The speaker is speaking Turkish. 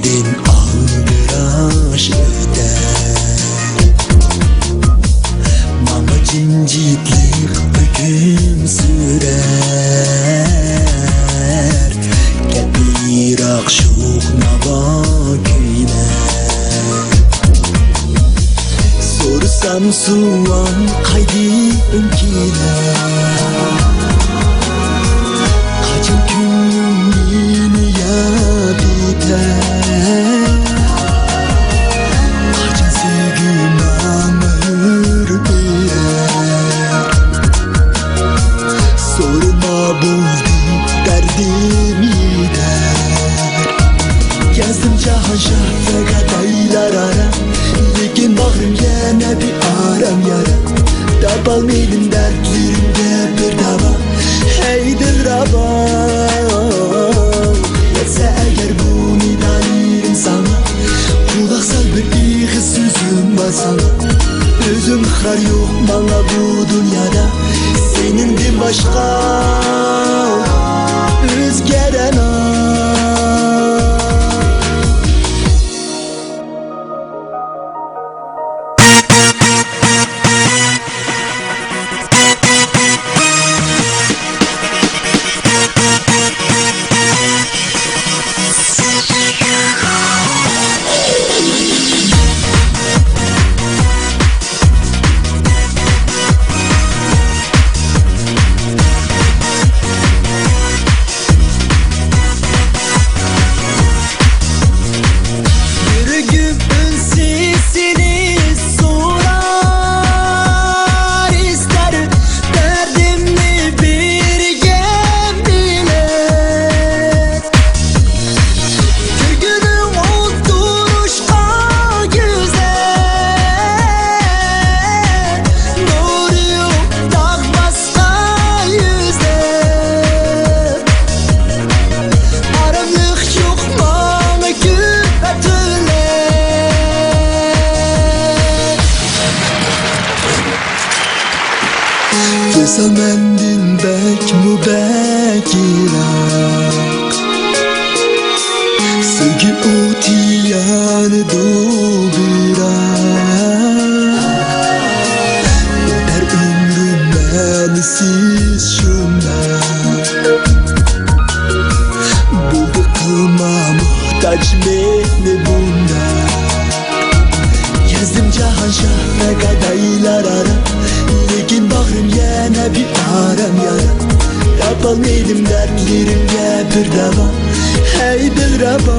Sevgiden aldıraş öder. Mama cincitlik hüküm sürer. Gel Irak şuq nava köyler. Sorsam suvan kaydi önkiler. Kaçın küllüm yine ya biter. Kaçın sevgim ağır birer. Sorma buldum derdim yeter. Gezdim cahan şahta kadaylar ara. Lekin bağrım yine bir aram yara. Tapalmaydım dertlerimde bir dava. Hey Dilraba, yetse eğer bu nidalerim sana. Kulak sal bir iyi sözüm var sana. Özüm hırar yok bana bu dünyada. Senindir başka özgeren Görsel mendin bek mu bek Irak. Sevgi utiyanı doldurar. Öder ömrüm bensiz şunlar. Buldu kılma muhtaç beni bunlar. Gezdim cahan şahra kadaylar ara. Lekin bağrım yine bir aram yara. Yapalmaydım dertlerimge bir dava. Hey Dilraba,